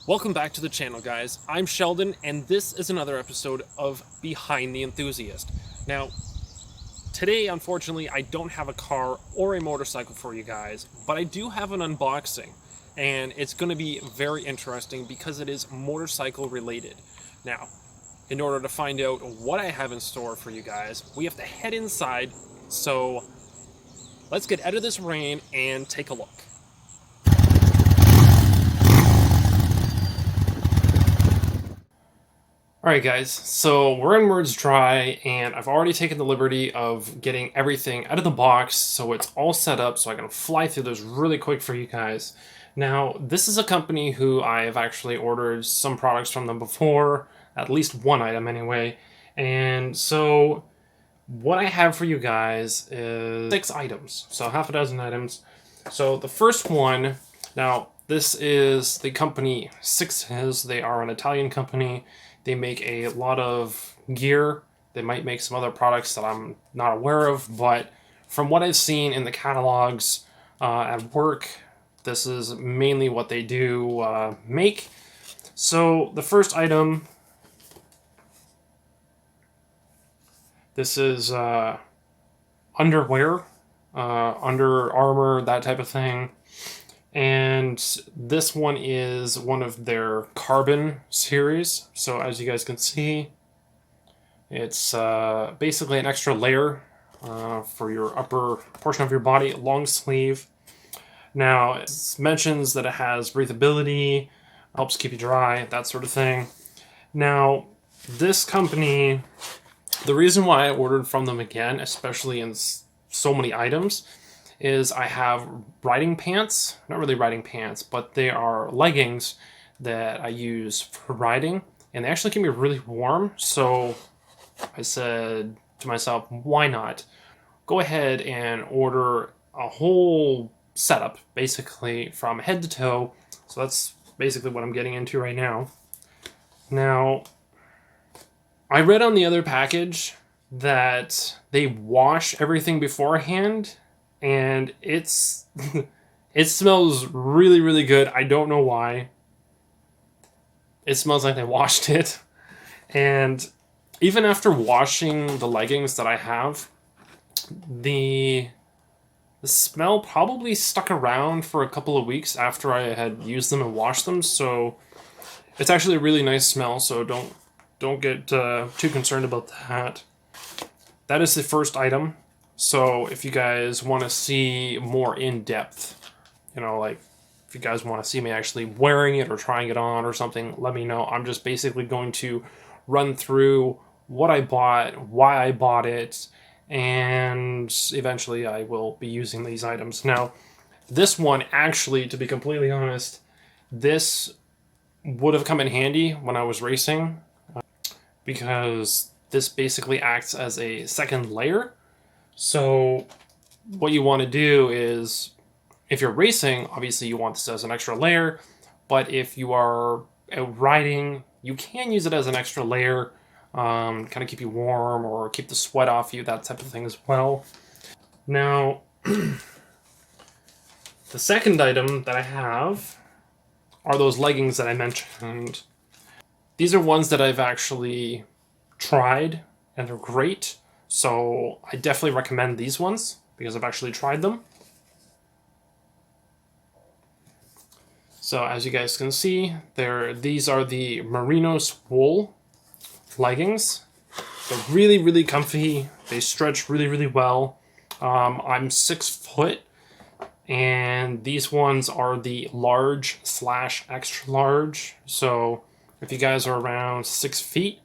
Welcome back to the channel, guys. I'm Sheldon, and this is another episode of Behind the Enthusiast. Now, today, unfortunately, I don't have a car or a motorcycle for you guys, but I do have an unboxing, and it's going to be very interesting because it is motorcycle related. Now, in order to find out what I have in store for you guys, we have to head inside, so let's get out of this rain and take a look. Alright guys, so we're in Words Dry, and I've already taken the liberty of getting everything out of the box, so it's all set up, so I can fly through this really quick for you guys. Now, this is a company who I have actually ordered some products from them before, at least one item anyway, and so what I have for you guys is 6 items, so half a dozen items. So the first one, now this is the company SIXS. They are an Italian company. They make a lot of gear. They might make some other products that I'm not aware of, but from what I've seen in the catalogs at work, this is mainly what they do make. So the first item, this is underwear, Under Armour, that type of thing. And this one is one of their carbon series. So as you guys can see, it's basically an extra layer for your upper portion of your body, long sleeve. Now, it mentions that it has breathability, helps keep you dry, that sort of thing. Now, this company, the reason why I ordered from them again, especially in so many items, is I have riding pants, not really riding pants, but they are leggings that I use for riding, and they actually keep me really warm, so I said to myself, why not go ahead and order a whole setup, basically from head to toe. So that's basically what I'm getting into right now. Now, I read on the other package that they wash everything beforehand, and it smells really, really good. I don't know why. It smells like they washed it. And even after washing the leggings that I have, the smell probably stuck around for a couple of weeks after I had used them and washed them. So it's actually a really nice smell, so don't get too concerned about that. That is the first item. So if you guys want to see more in depth, like if you guys want to see me actually wearing it or trying it on or something, let me know. I'm just basically going to run through what I bought, why I bought it, and eventually I will be using these items. Now, this one actually, to be completely honest, this would have come in handy when I was racing because this basically acts as a second layer. So what you want to do is, if you're racing, obviously you want this as an extra layer, but if you are out riding, you can use it as an extra layer, kind of keep you warm or keep the sweat off you, that type of thing as well. Now, the second item that I have are those leggings that I mentioned. These are ones that I've actually tried, and they're great. So I definitely recommend these ones because I've actually tried them. So as you guys can see, these are the Merinos wool leggings. They're really, really comfy. They stretch really, really well. I'm 6 foot, and these ones are the large/extra large. So if you guys are around 6 feet,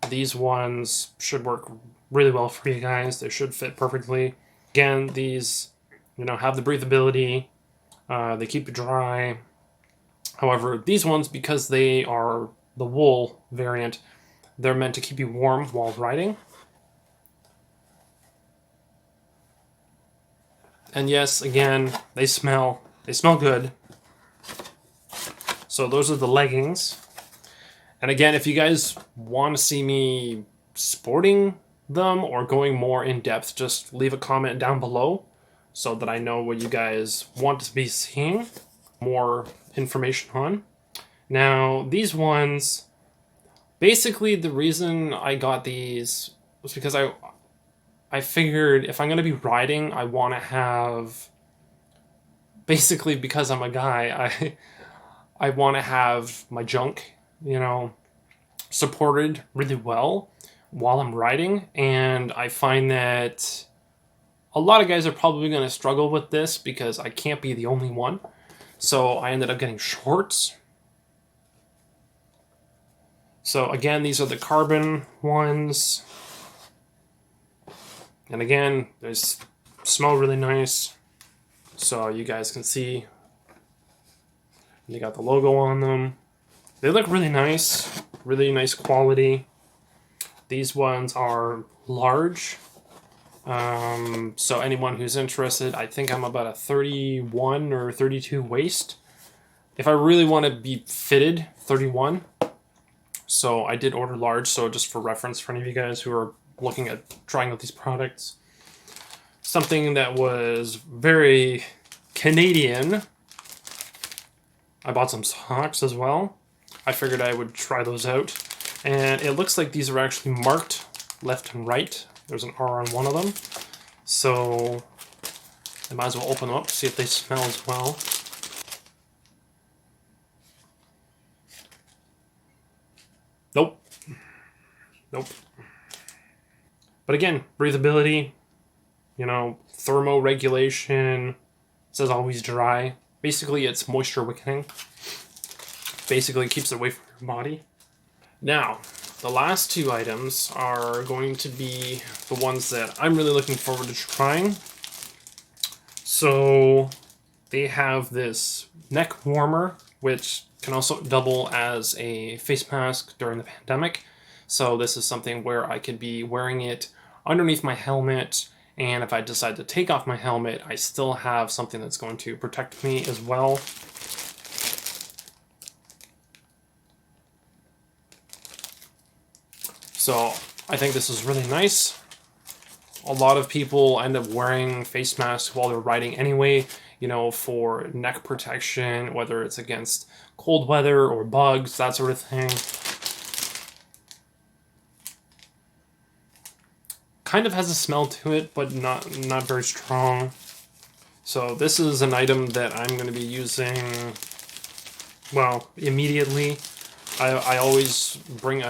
these ones should work really well for you guys. They should fit perfectly. Again, these, have the breathability. They keep you dry. However, these ones, because they are the wool variant, they're meant to keep you warm while riding. And yes, again, they smell good. So those are the leggings. And again, if you guys want to see me sporting them or going more in depth, just leave a comment down below so that I know what you guys want to be seeing more information on. Now, these ones, basically the reason I got these was because I figured if I'm going to be riding, I want to have, basically because I'm a guy, I want to have my junk, supported really well while I'm riding, and I find that a lot of guys are probably going to struggle with this because I can't be the only one. So I ended up getting shorts. So again, these are the carbon ones. And again, they smell really nice. So you guys can see they got the logo on them. They look really nice quality. These ones are large. So anyone who's interested, I think I'm about a 31 or 32 waist. If I really want to be fitted, 31. So I did order large, so just for reference for any of you guys who are looking at trying out these products. Something that was very Canadian. I bought some socks as well. I figured I would try those out. And it looks like these are actually marked left and right. There's an R on one of them. So I might as well open them up, see if they smell as well. Nope. But again, breathability, thermoregulation. It says always dry. Basically, it's moisture wicking. Basically, keeps it away from your body. Now, the last two items are going to be the ones that I'm really looking forward to trying. So, they have this neck warmer, which can also double as a face mask during the pandemic. So this is something where I could be wearing it underneath my helmet, and if I decide to take off my helmet, I still have something that's going to protect me as well. So I think this is really nice. A lot of people end up wearing face masks while they're riding anyway, for neck protection, whether it's against cold weather or bugs, that sort of thing. Kind of has a smell to it, but not very strong. So this is an item that I'm going to be using, well, immediately. I always bring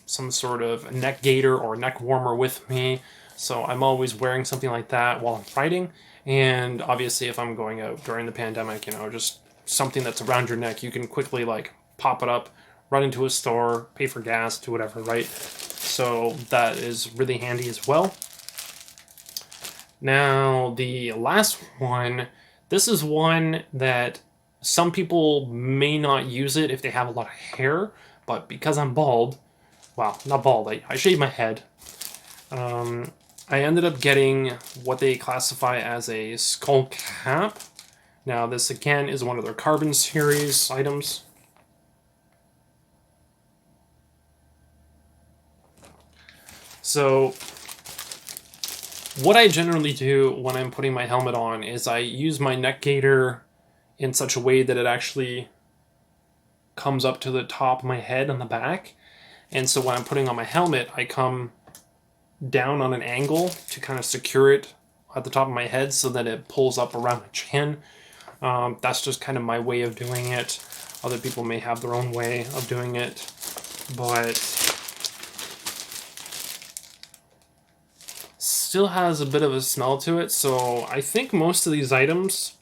some sort of neck gaiter or neck warmer with me, so I'm always wearing something like that while I'm riding. And obviously, if I'm going out during the pandemic, just something that's around your neck, you can quickly pop it up, run into a store, pay for gas, do whatever, right? So that is really handy as well. Now, the last one, this is one that some people may not use it if they have a lot of hair, but because I'm bald, well, not bald, I shave my head. I ended up getting what they classify as a skull cap. Now, this again is one of their carbon series items. So, what I generally do when I'm putting my helmet on is I use my neck gaiter in such a way that it actually comes up to the top of my head on the back. And so when I'm putting on my helmet, I come down on an angle to kind of secure it at the top of my head so that it pulls up around my chin. That's just kind of my way of doing it. Other people may have their own way of doing it, but still has a bit of a smell to it. So I think most of these items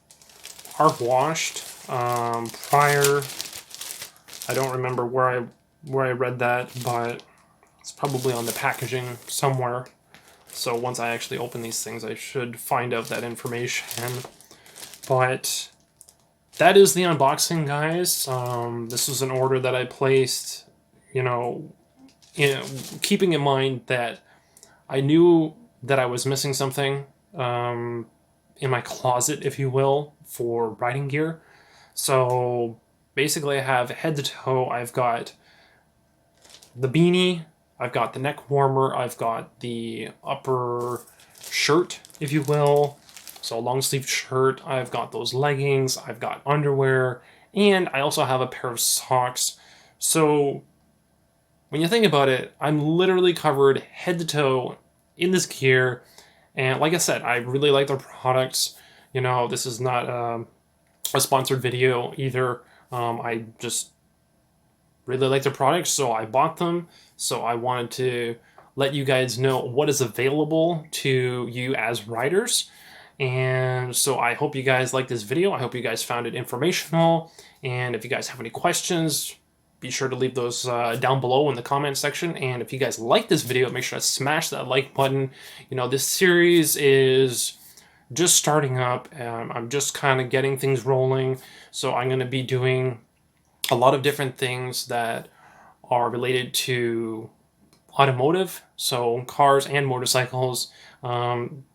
are washed prior. I don't remember where I read that, but it's probably on the packaging somewhere. So once I actually open these things, I should find out that information. But that is the unboxing, guys. This was an order that I placed, keeping in mind that I knew that I was missing something in my closet, if you will, for riding gear. So basically I have head to toe, I've got the beanie, I've got the neck warmer, I've got the upper shirt, if you will, so a long sleeve shirt, I've got those leggings, I've got underwear, And I also have a pair of socks. So when you think about it, I'm literally covered head to toe in this gear. And like I said, I really like their products. You know, this is not a sponsored video either. I just really like their products, so I bought them. So I wanted to let you guys know what is available to you as riders. And so I hope you guys like this video. I hope you guys found it informational. And if you guys have any questions, be sure to leave those down below in the comment section. And if you guys like this video, make sure to smash that like button. You know, this series is just starting up. I'm just kind of getting things rolling. So I'm going to be doing a lot of different things that are related to automotive, so cars and motorcycles.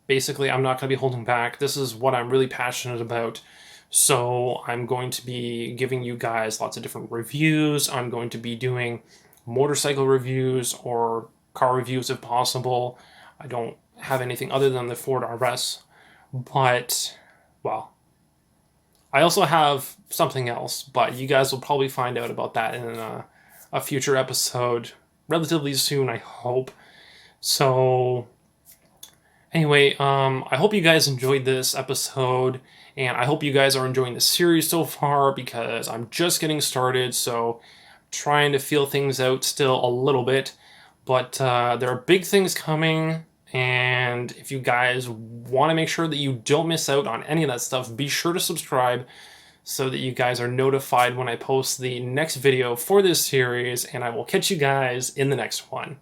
Basically, I'm not going to be holding back. This is what I'm really passionate about. So I'm going to be giving you guys lots of different reviews. I'm going to be doing motorcycle reviews or car reviews if possible. I don't have anything other than the Ford RS, but, well, I also have something else, but you guys will probably find out about that in a future episode relatively soon, I hope. So anyway, I hope you guys enjoyed this episode, and I hope you guys are enjoying the series so far, because I'm just getting started, so trying to feel things out still a little bit. But there are big things coming, and if you guys want to make sure that you don't miss out on any of that stuff, be sure to subscribe so that you guys are notified when I post the next video for this series, and I will catch you guys in the next one.